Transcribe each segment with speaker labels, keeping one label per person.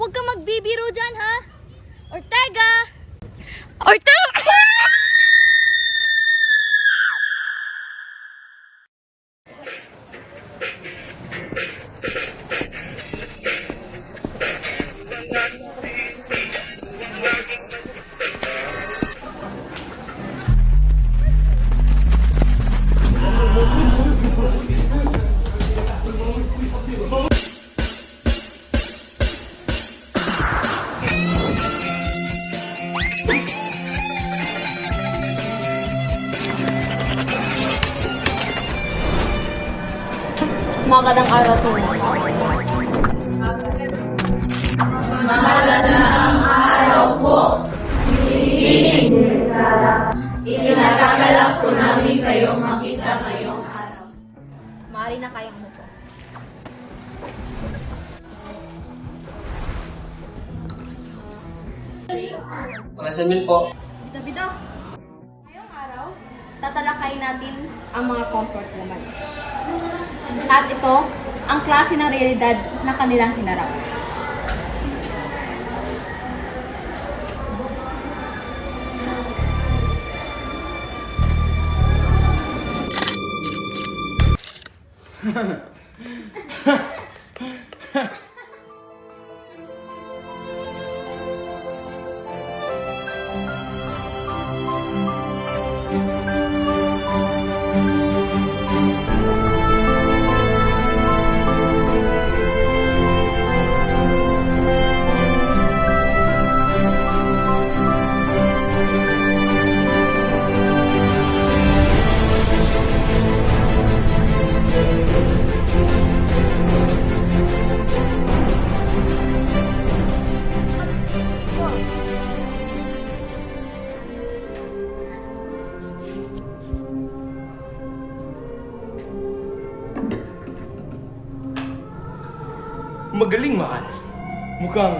Speaker 1: Huwag kang magbibiro dyan, ha? Ortega! Ortega! Magandang araw sa inyo.
Speaker 2: Magandang araw po. Itinatagalak po namin kayong makita ngayong araw.
Speaker 1: Maaari na kayong umupo.
Speaker 3: Mga po.
Speaker 1: Bida-bida. Ngayong araw, tatalakayin natin ang mga comfort woman. At ito, ang klase ng realidad na kanilang hinarap.
Speaker 4: Magaling, mahal. Mukhang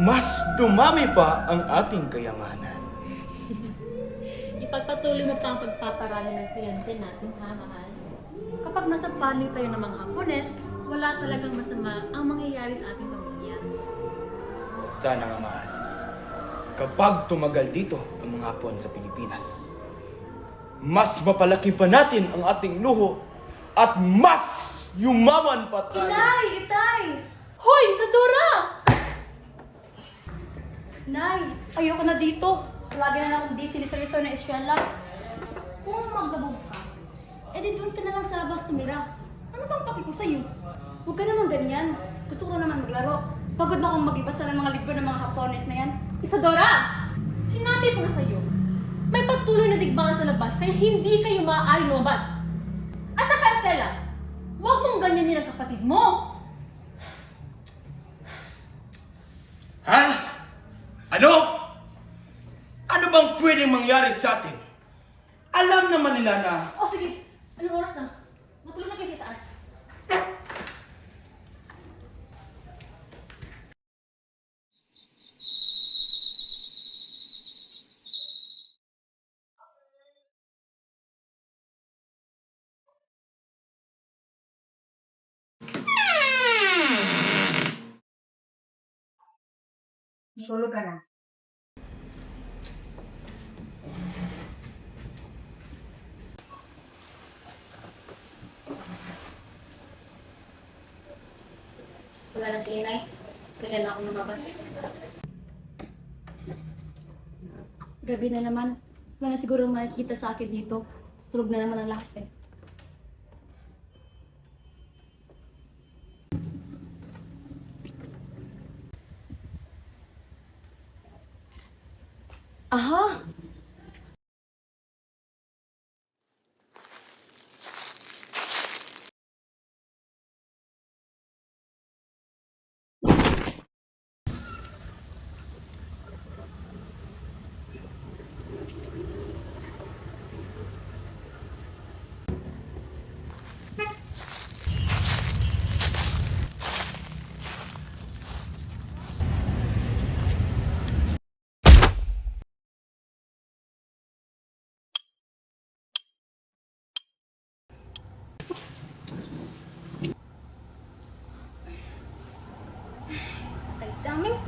Speaker 4: mas dumami pa ang ating kayamanan.
Speaker 5: Ipagpatuloy mo pa ang pagpaparami ng kliyente natin, ha, mahal? Kapag nasa panig tayo ng mga Hapones, wala talagang masama ang mangyayari sa ating pamilya.
Speaker 4: Sana nga, mahal. Kapag tumagal dito ang mga Hapon sa Pilipinas, mas mapalaki pa natin ang ating luho at mas yumaman pa tayo.
Speaker 1: Itay!
Speaker 5: Hoy, Sadora!
Speaker 1: Nay, ayoko na dito. Lagi na lang akong di siniseryoso na eskwela. Kung magabog ka, edi doon ka na lang sa labas tumira. Ano bang paki ko sa'yo? Huwag ka naman ganyan. Gusto ko na naman maglaro. Pagod na akong maglibasa ng mga libro ng mga Hapones na yan.
Speaker 5: Isadora! Sinabi ko na sa'yo, may patuloy na digbangan sa labas kaya hindi kayo maaari lumabas. At saka, Estela, huwag mong ganyanin ang kapatid mo.
Speaker 4: Ha? Ano? Ano bang pwedeng mangyari sa atin? Alam naman nila na...
Speaker 5: O sige, anong oras na? Matulog na kayo sa itaas.
Speaker 2: Tulog ka na.
Speaker 1: Wala na si Inay. Kailan na ako lumabas. Gabi na naman. Wala na siguro makikita sa akin dito. Tulog na naman ang lahat eh. Aha!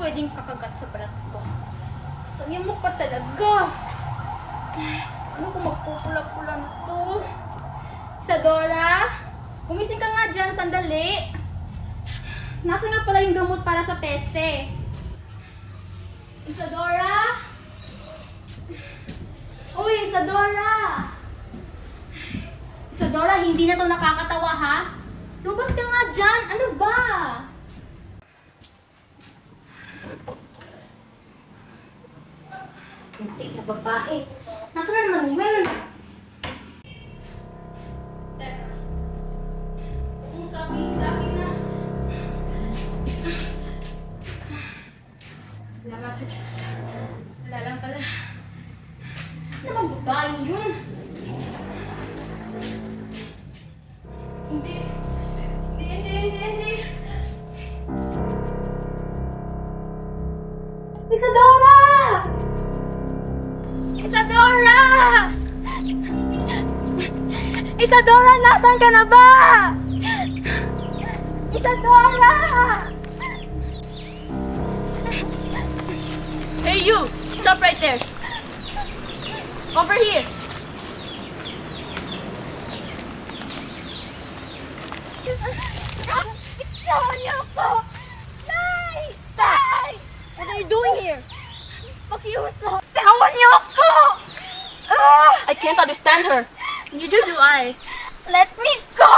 Speaker 1: pwedeng kakagat sa balat ko. Sangyan mo pa talaga. Ano kung magpupula-pula na to? Isadora? Gumising ka nga dyan, sandali. Nasa nga pala yung gamot para sa peste? Isadora? Uy, Isadora! Isadora, hindi na to nakakatawa, ha? Lumabas ka nga dyan! Ano ba? Hindi na babae. Nasaan na naman yun? Teka. Kung sabihin sa akin na... Salamat sa Diyos. Wala lang pala. Nasaan naman babaeng yun? Hindi. Hindi. Isadora! Isadora! Isadora, nasan ka na ba? Isadora!
Speaker 5: Hey you! Stop right there! Over here!
Speaker 1: Itawan niyo ako! Nay! Nay!
Speaker 5: What are you doing here?
Speaker 1: Pakiusap! Itawan niyo ako!
Speaker 5: I can't understand her.
Speaker 1: Neither do I. Let me go!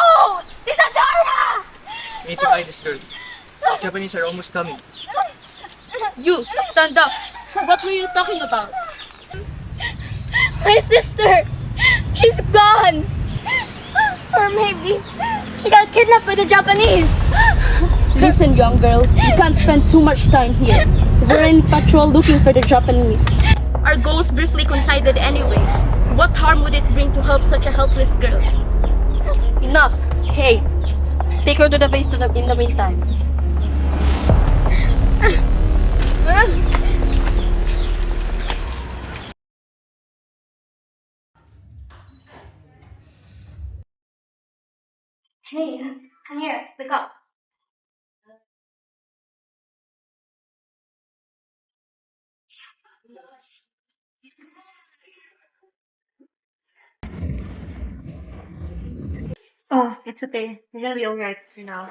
Speaker 1: Isadora!
Speaker 3: We need to find this girl. The Japanese are almost coming.
Speaker 5: You, stand up. What were you talking about?
Speaker 1: My sister! She's gone! Or maybe she got kidnapped by the Japanese!
Speaker 6: Listen, young girl, you can't spend too much time here. We're in patrol looking for the Japanese. Our goals briefly coincided anyway. What harm would it bring to help such a helpless girl? Enough! Hey, take her to the base in the meantime.
Speaker 1: Hey, come here. Wake up.
Speaker 5: Oh, it's okay. You're gonna be alright for now.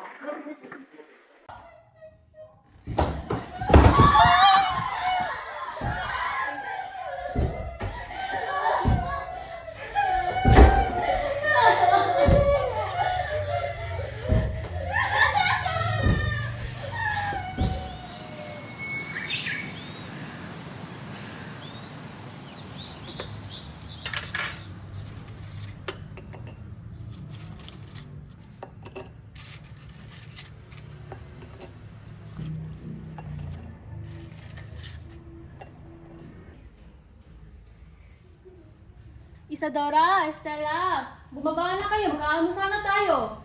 Speaker 6: Isadora, Estela, bumaba na kayo. Mag-aalmusal na tayo.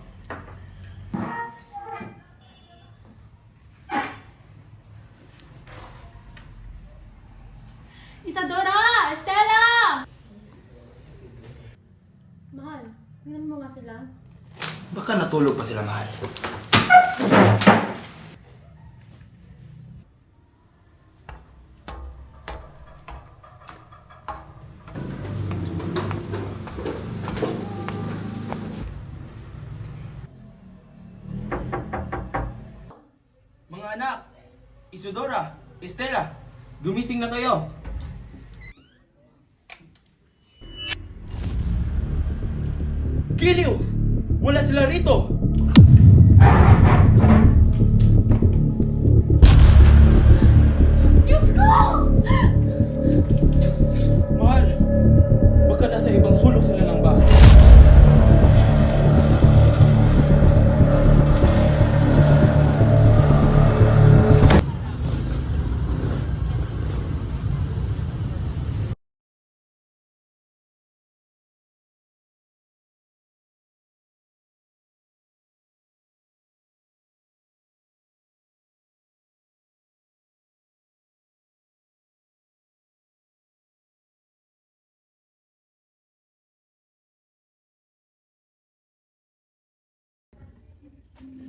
Speaker 6: Isadora! Estela! Mahal, tingnan mo nga sila.
Speaker 4: Baka natulog pa sila, mahal. Mga anak, Isadora, Estela, gumising na kayo. Giliw! Wala sila rito!
Speaker 1: Diyos ko!
Speaker 4: Mahal, baka nasa ibang sulok sila ng bahay.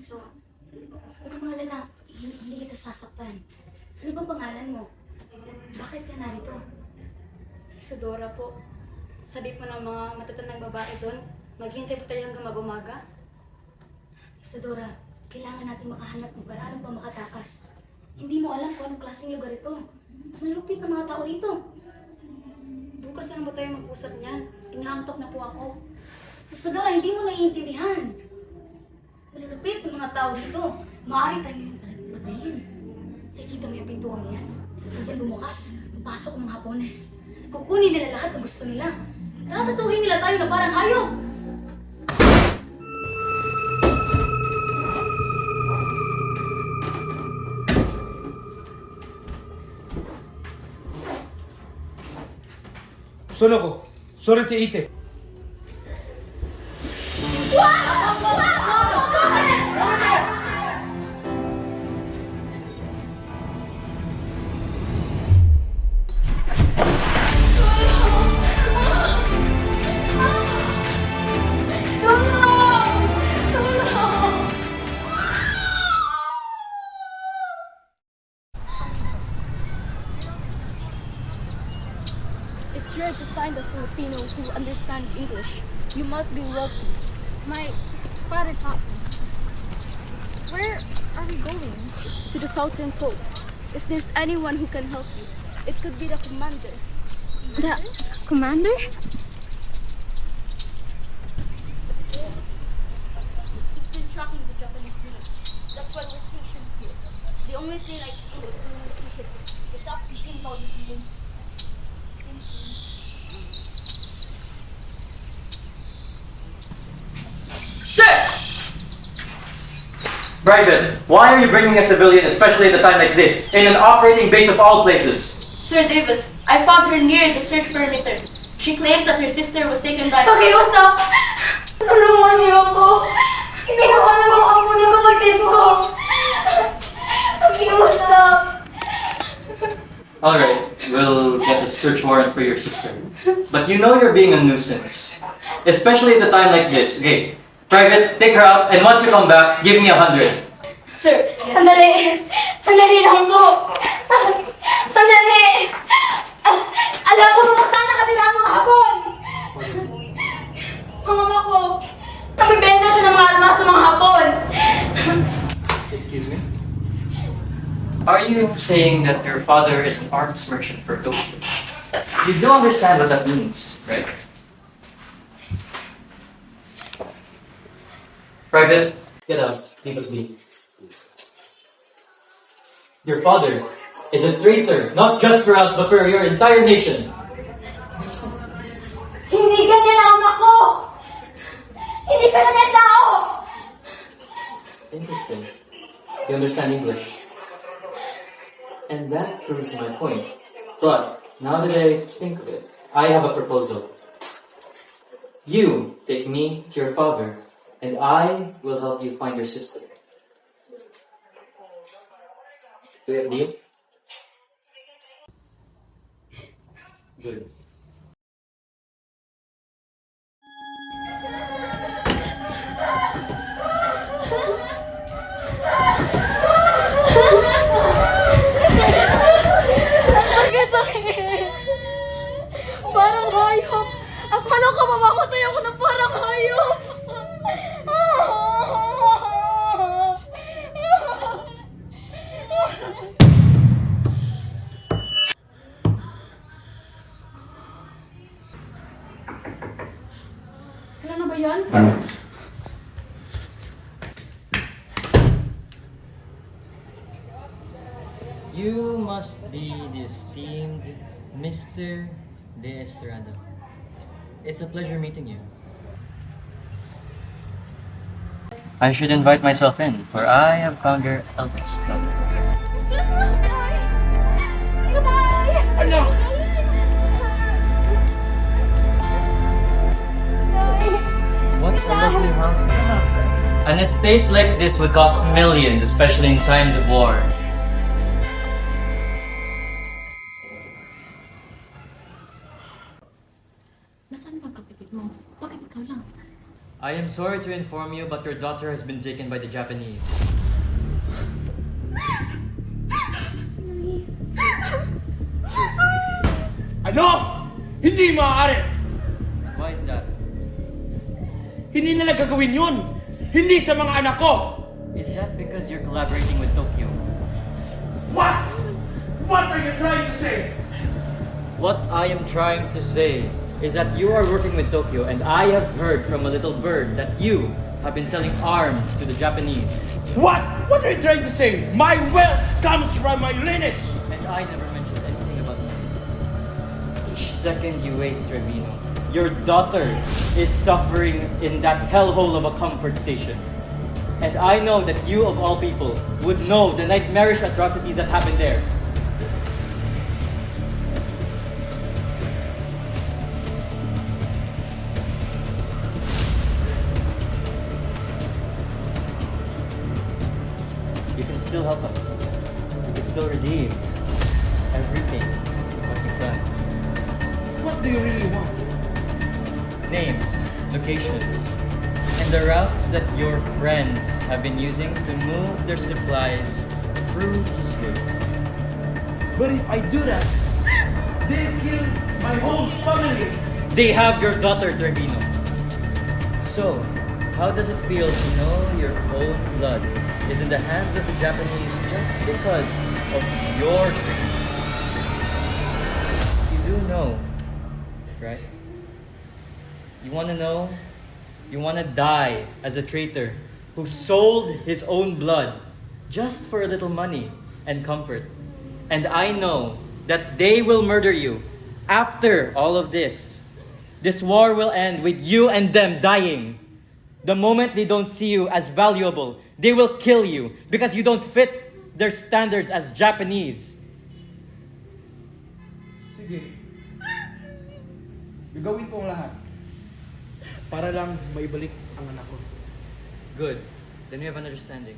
Speaker 1: So, ito mga lala, hindi kita sasaktan.
Speaker 2: Ano bang pangalan mo? At bakit ka narito?
Speaker 1: Isadora po. Sabi po ng mga matatandang babae doon, maghintay po tayo hanggang mag-umaga.
Speaker 2: Isadora, kailangan natin makahanap ng paraan pa makatakas. Hindi mo alam kung anong klaseng lugar ito. Malupit ang mga tao rito.
Speaker 1: Bukas na lang ba tayo mag-usap niyan? Inaantok na po ako.
Speaker 2: Isadora, hindi mo naiintindihan. Malulupit ang mga tao dito. Maaari tayo yung talagang patayin. Nakikita mo yung pintuang yan. Hindi bumukas. Papasok ang mga Hapones. At kukunin nila lahat na gusto nila. Tatatuhin nila tayo na parang hayop.
Speaker 4: Sonoko, sorete ite.
Speaker 6: It's rare to find a Filipino who understands English. You must be wealthy. My father taught me. Where are we going? To the southern coast. If there's anyone who can help you, it could be the commander. The commander? He's been tracking the Japanese units. That's why we're stationed here. The only thing I can do is communication. It's up to him how you can.
Speaker 7: Private, why are you bringing a civilian, especially at a time like this, in an operating base of all places?
Speaker 6: Sir Davis, I found her near the search perimeter. She claims that her sister was taken by...
Speaker 2: Pakiusap! Tulungan niyo ako! Ginawa na mga apo niyo kapatid ko! Pakiusap!
Speaker 7: Alright, we'll get a search warrant for your sister. But you know you're being a nuisance. Especially at a time like this. Okay, Private, take her out, and once you come back, give me 100.
Speaker 2: Sir, sandali! Sandali lang po! Sandali! Alam ko kung saan nakatira ang mga Hapon! Ang mama ko! Nagbibenta siya ng mga almas sa mga Hapon!
Speaker 4: Excuse me?
Speaker 7: Are you saying that your father is an arms merchant for Tokyo? You do understand what that means, right? Private, get out. Leave us be. Your father is a traitor, not just for us, but for your entire nation.
Speaker 2: Hindi ganyan ang anak ko! Hindi ka ganyan tao!
Speaker 7: Interesting. You understand English. And that proves my point. But, now that I think of it, I have a proposal. You take me to your father, and I will help you find your sister. Do we have a deal? Good.
Speaker 6: Parang hayop! Paano ka mamamatay ako ng parang hayop?
Speaker 1: Sila na ba yan?
Speaker 7: You must be the esteemed Mr. De Estrada. It's a pleasure meeting you. I should invite myself in, for I have found your eldest daughter. What a lovely house you have. An estate like this would cost millions, especially in times of war.
Speaker 5: Nasaan ba ang kapatid mo? Bakit ikaw lang?
Speaker 7: I am sorry to inform you, but your daughter has been taken by the Japanese.
Speaker 2: Nangyayari
Speaker 4: Ano? Hindi maaari!
Speaker 7: Why is that?
Speaker 4: Hindi nila gagawin yun! Hindi sa mga anak ko!
Speaker 7: Is that because you're collaborating with Tokyo?
Speaker 4: What? What are you trying to say?
Speaker 7: What I am trying to say is that you are working with Tokyo, and I have heard from a little bird that you have been selling arms to the Japanese.
Speaker 4: What? What are you trying to say? My wealth comes from my lineage!
Speaker 7: And I never mentioned anything about money. Each second you waste, Trevino, your daughter is suffering in that hellhole of a comfort station. And I know that you, of all people, would know the nightmarish atrocities that happen there. You can still help us. You can still redeem everything what you've done.
Speaker 4: What do you really want?
Speaker 7: Names, locations, and the routes that your friends have been using to move their supplies through these gates.
Speaker 4: But if I do that, they kill my whole family!
Speaker 7: They have your daughter, Trevino. So, how does it feel to know your own blood is in the hands of the Japanese just because of your dream? You do know, right? You want to know? You want to die as a traitor who sold his own blood just for a little money and comfort. And I know that they will murder you after all of this. This war will end with you and them dying. The moment they don't see you as valuable, they will kill you because you don't fit their standards as Japanese.
Speaker 4: Sige. Gagawin ko ang lahat. Para lang maibalik ang anak ko.
Speaker 7: Good. Then we have an understanding.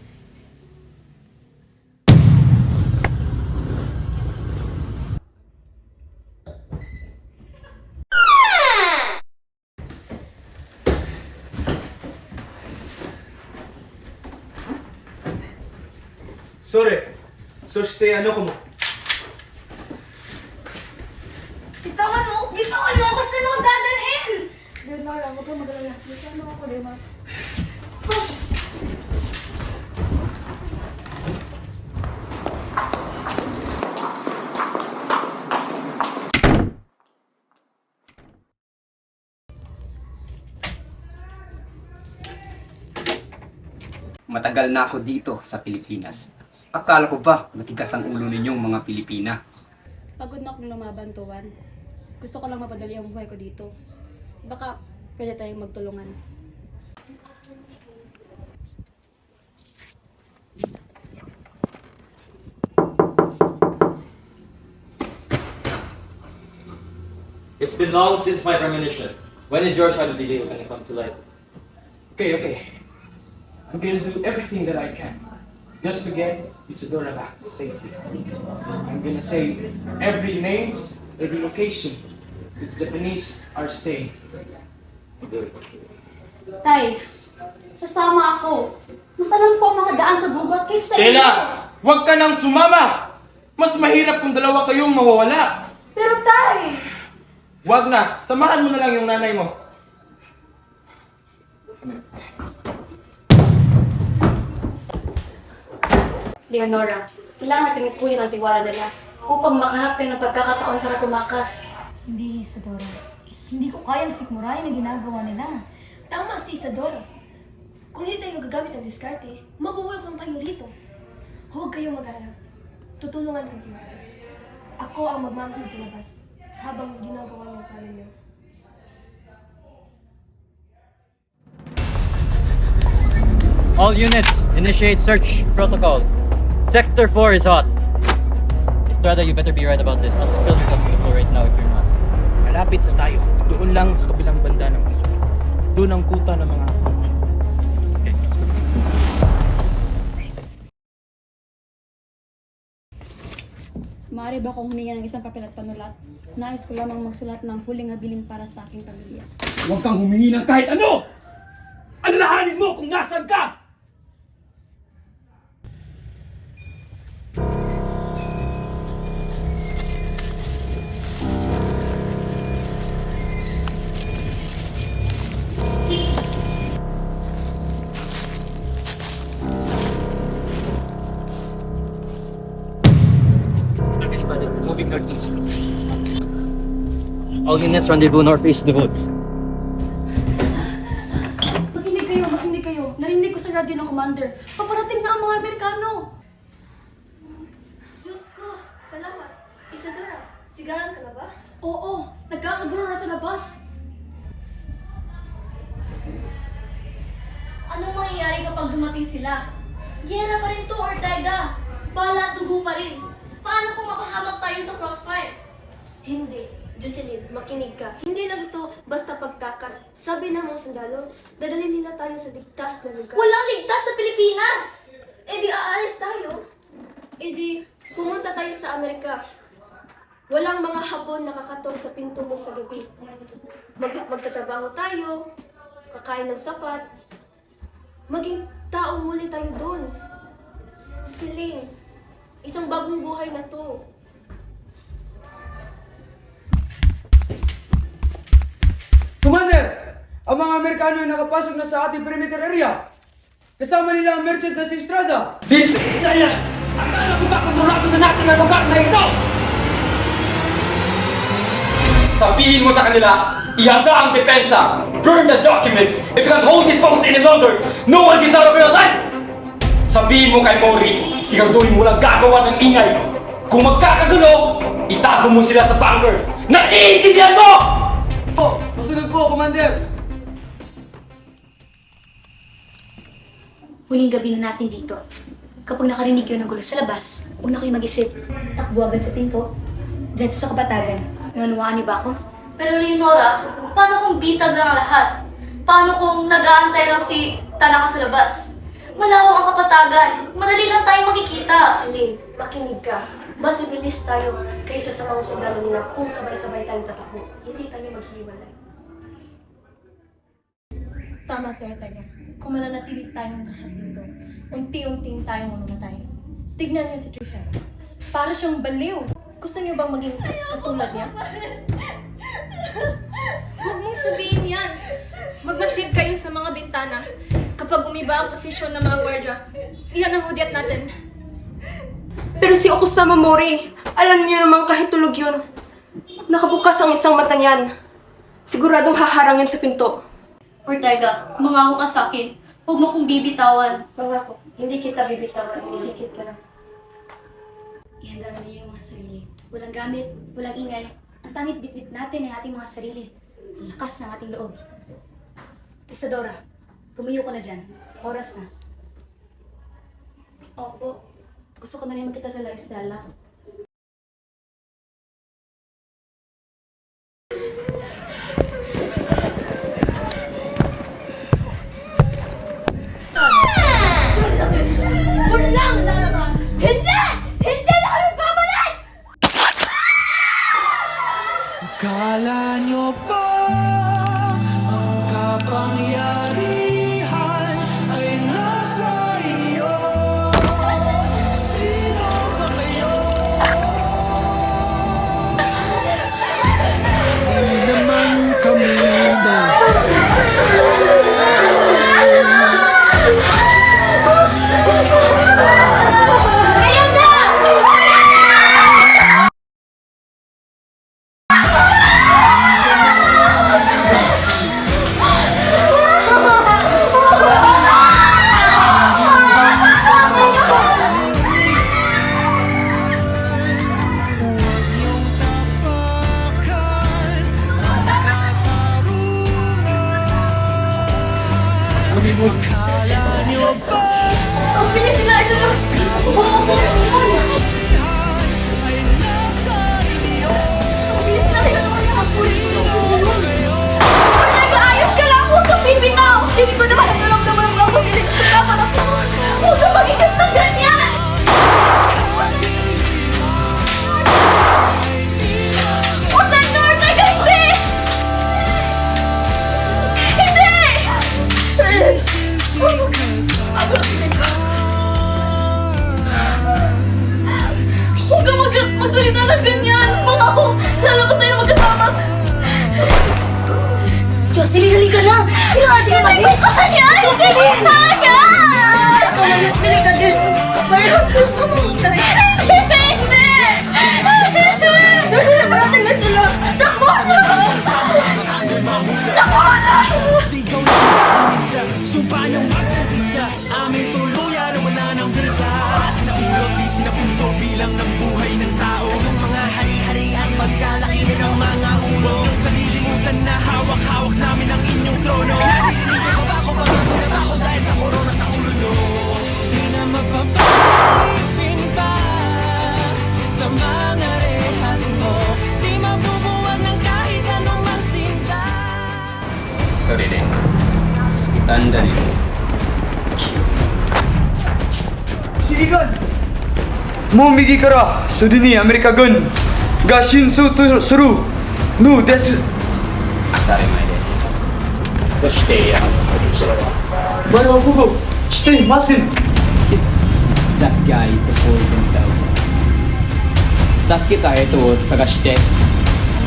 Speaker 4: Sorry. So stay ano ko mo?
Speaker 2: Bitawan mo! Bitawan mo ako! Saan mo dadalhin?
Speaker 1: Leonora, huwag kang mag-alala. Ano ako, Leonora?
Speaker 8: Matagal na ako dito sa Pilipinas. Akala ko ba matigas ang ulo ninyong mga Pilipina?
Speaker 1: Pagod na akong lumaban, Tuan. Gusto ko lang mapadali ang buhay ko dito. Baka pwede tayong magtulungan.
Speaker 7: It's been long since my premonition. When is your side of the deal going to come to light?
Speaker 4: Okay. I'm gonna do everything that I can just to get Isadora back safely. I'm gonna say every names, every location the Japanese are staying.
Speaker 7: Good.
Speaker 1: Tay, sasama ako. Mas alam ko ang mga daan sa gubat kaysa sa
Speaker 4: Stella! Huwag ka nang sumama! Mas mahirap kung dalawa kayong mawawala.
Speaker 1: Pero Tay!
Speaker 4: Huwag na! Samahan mo na lang yung nanay mo.
Speaker 1: Leonora, kailangan natin ipunin ang tiwala nila upang makahanap tayo ng pagkakataon para tumakas.
Speaker 2: Hindi, Isadora. Hindi ko kayang sikmurahin ang ginagawa nila. Tama si Isadora. Kung hindi tayo gagamit ng diskarte, mabubulag lang tayo rito. Huwag kayong mag-alala. Tutulungan ko kayo. Ako ang magmamasid sa labas habang ginagawa niyo ang plano niyo.
Speaker 7: All units, initiate search protocol. Sector 4 is hot. Estrada, you better be right about this. I'll spill your hospital right now if you're not.
Speaker 4: Malapit na tayo. Doon lang sa kabilang banda ng baso. Doon ang kuta ng mga hapon.
Speaker 7: Okay, let's go.
Speaker 1: Maaari ba akong huminga ng isang papel at panulat? Nais ko lamang magsulat ng huling habiling para sa aking pamilya.
Speaker 4: Huwag kang humingi ng kahit ano! Alalahanin mo kung nasaan ka!
Speaker 7: moving northeast. All units rendezvous northeast the woods.
Speaker 1: Makinig kayo. Narinig ko sa radyo ng commander. Paparating na ang mga Amerikano.
Speaker 2: Diyos ko, salamat. Isadora, sigaran ka na ba?
Speaker 1: Oo, nagkakagulo na sa labas.
Speaker 2: Anong mangyayari kapag dumating sila? Giyera pa rin to, Ortega. Bala at dugo pa rin. Paano kung mapahamak tayo sa crossfire?
Speaker 9: Hindi. Jocelyn, makinig ka. Hindi lang ito basta pagtakas. Sabi ng mga sundalo, dadalhin nila tayo sa ligtas na lugar.
Speaker 2: Walang ligtas sa Pilipinas!
Speaker 9: Eh di aalis tayo. Eh di pumunta tayo sa Amerika. Walang mga Hapon nakakatong sa pinto mo sa gabi. Magtatrabaho tayo, kakain ng sapat. Maging tao muli tayo doon. Jocelyn, isang bagong buhay na to.
Speaker 4: Commander! Ang mga Amerikano ay nakapasok na sa ating perimeter area. Kasama nila ang merchant na si Estrada.
Speaker 8: Bill! Yan! Akala ko ba kontrolado na natin ang lugar na ito? Sabihin mo sa kanila, ihanda ang depensa. Burn the documents. If you can't hold this post any longer, no one gets out of your life! Sabihin mo kay Mori, siguraduhin mo lang gagawa ng ingay. Kung magkakagulo, itago mo sila sa bunker. Naiintindihan mo!
Speaker 4: Po, masunod po, Commander.
Speaker 2: Huling gabi na natin dito. Kapag nakarinig kayo ng gulo sa labas, huwag na kayo mag-isip. Takbo agad sa pinto. Diretso sa kapatagan. Nanuwaan niyo ba ako? Pero Leonora, paano kung bitag lang ang lahat? Paano kung nag-aantay lang si Tanaka sa labas? Malawak ang kapatagan. Madali lang tayong makikita.
Speaker 9: Jocelyn, makinig ka. Mas mabilis tayo kaysa sa mga sundalo nila kung sabay-sabay tayong tatakbo. Hindi tayo maghihiwalay.
Speaker 1: Tama, Sir Ortega. Kung mananatili tayong lahat dito, unti-unting tayong mamamatay. Tignan niyo si Trisha. Para siyang baliw. Gusto niyo bang maging katulad niya?
Speaker 6: Huwag mong sabihin yan. Magmasid kayo sa mga bintana. Kapag umiba ang posisyon ng mga gwardya, iyan ang hudyat natin.
Speaker 10: Pero si Okusama Mori, alam niyo naman kahit tulog yun, nakabukas ang isang mata niyan. Siguradong haharang yun sa pinto.
Speaker 2: Ortega, mangako ka sa akin. Huwag mo kong bibitawan.
Speaker 9: Mangako, hindi kita bibitawan. Dikit ka lang.
Speaker 2: Ihanda na niyo yung mga sarili. Walang gamit, walang ingay. Ang tangit bitbit natin ay ating mga sarili. Ang lakas ng ating loob. Isadora, tumayo ka na dyan. Oras na.
Speaker 1: Opo. Gusto ko na rin magkita sa La Estela.
Speaker 2: Walang lalabas! Hindi! Hindi na kami babalik!
Speaker 11: Akala nyo ba ang kapangyarihan ay nasa inyo? Sino ba kayo? Hindi naman kami
Speaker 2: Ngayon na!
Speaker 11: Akala nyo ba
Speaker 2: Ang bilis nila! Isadora!
Speaker 11: ay nasa inyo?
Speaker 2: Ang bilis lang yun!
Speaker 11: Sino ba kayo?
Speaker 2: Ortega, ayos ka lang! Huwag kang bibitaw! Hindi ko naman naramdaman ang mga posilit ko dapat ako! Huwag kang mag-isip ng ganyan! Ortega! Ortega! Hindi! Hindi! Huwag kang magsalita ng ganyan! Mga ako! Lalabas tayo na magkasama! Jocelyn, halika na! Hindi ka mag-is! Ayan! Jocelyn! Ayan! Halika din! Hindi! Hindi!
Speaker 11: At sinakulog di sinapuso bilang ng buhay ng tao. Yung mga hari-hari ang pagkalaki ng mga ulo. Yung kalilimutan na hawak-hawak namin ang inyong trono. Naririnig ko ba ako bago na ba ako dahil sa korona sa ulo nyo? Di na magpapalipin pa sa mga rehas mo. Di mabubuwag ng kahit anong masinta.
Speaker 8: Sorry din. Mas kitanda nito.
Speaker 4: Sigigan! Momigi kara sudini Amerika gun ga shinsu to suru no desu.
Speaker 8: 当たり前です。そしてこちらは。
Speaker 4: 我はここしていません。
Speaker 8: That guy is the fool himself. 助けた人を探して、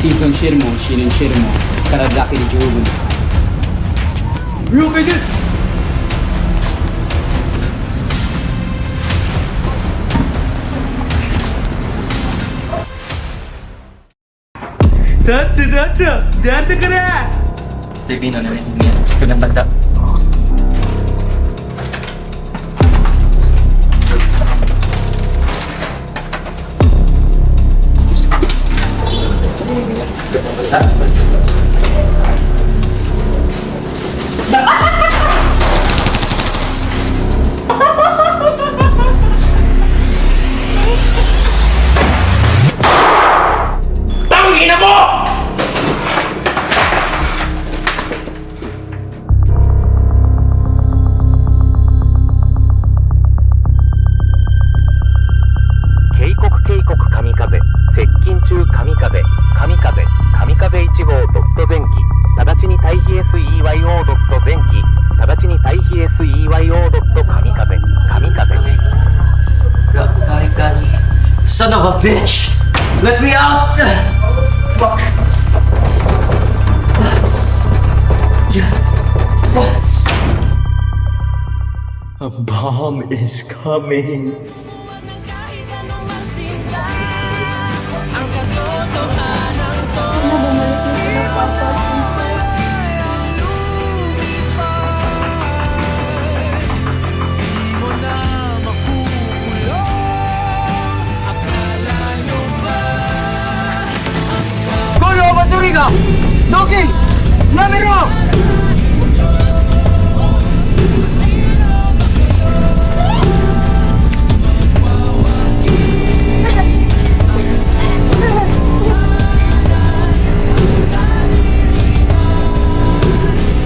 Speaker 8: シーソンシェルもシーレンシェルも体だけで十分だ。
Speaker 4: 了解です。Datsu datsu ka na!
Speaker 3: Sabihin na namin niya. Ito ng banda.
Speaker 8: Tangina mo! Son of a bitch! Let me out! Fuck!
Speaker 7: A bomb is coming.
Speaker 11: Ang katotohanan to. Di mo na makukulong. Akala nyo ba?
Speaker 4: Kono basuri ga doki namero.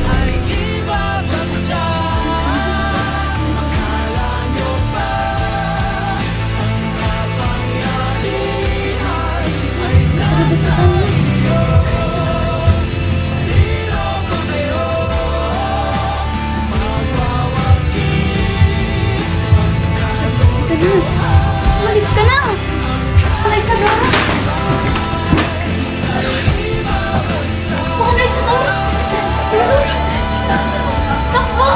Speaker 11: Ay ibabagsak. Akala nyo ba? Ang kapangyarihan ay nasa iyo. Sino ba kayo? Magwawagi.
Speaker 2: Umalis ka na! Kulay sa dora! Kulay sa dora! Takbo!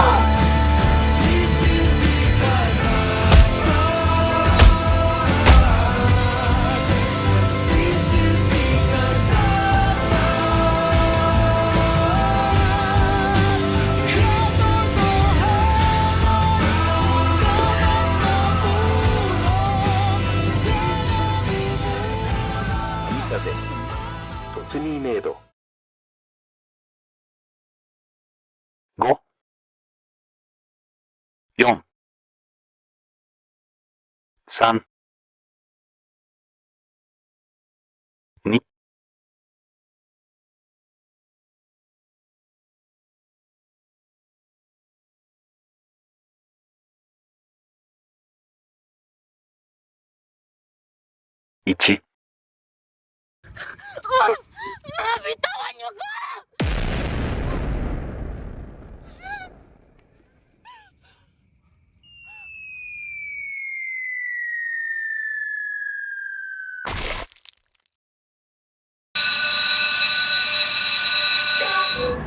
Speaker 2: Bitawan niyo ko!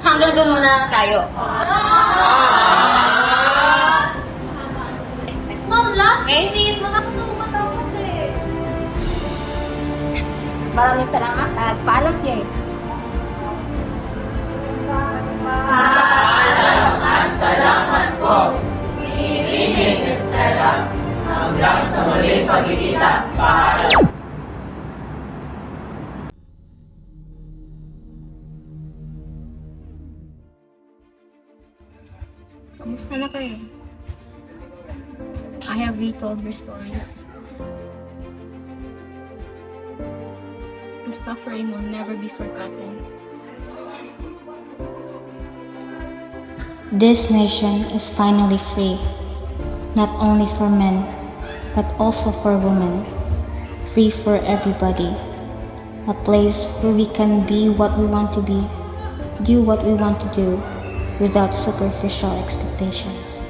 Speaker 1: Hanggang doon muna tayo. Next month, last please. Makakatulong kasi. Maraming salamat at paalam siya eh.
Speaker 2: Paalam at salamat po. Ibigin Estela hanggang
Speaker 6: pagkikita. Paalam!
Speaker 2: Kamusta na kayo? I have retold your stories. Your suffering will never be forgotten.
Speaker 12: This nation is finally free, not only for men, but also for women. Free for everybody. A place where we can be what we want to be, do what we want to do, without superficial expectations.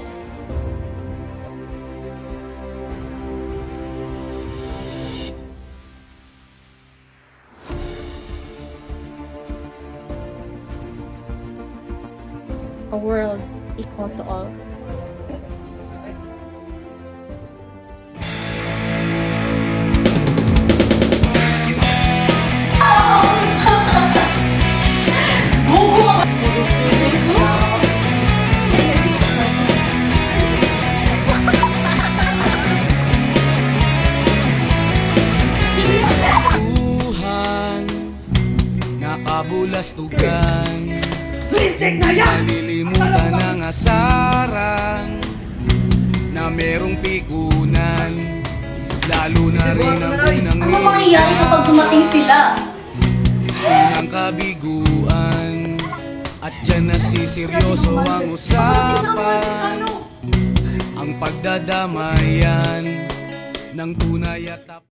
Speaker 6: A world equal to all.
Speaker 11: Buhan, nakabulastugan. Nalilimutan ang asaran na merong pikunan. Lalo na rin ang unang
Speaker 2: Ano mangyayari kapag dumating sila?
Speaker 11: unang kabiguan. At dyan nasiseryoso ang usapan. Ang pagdadamayan ng tunay at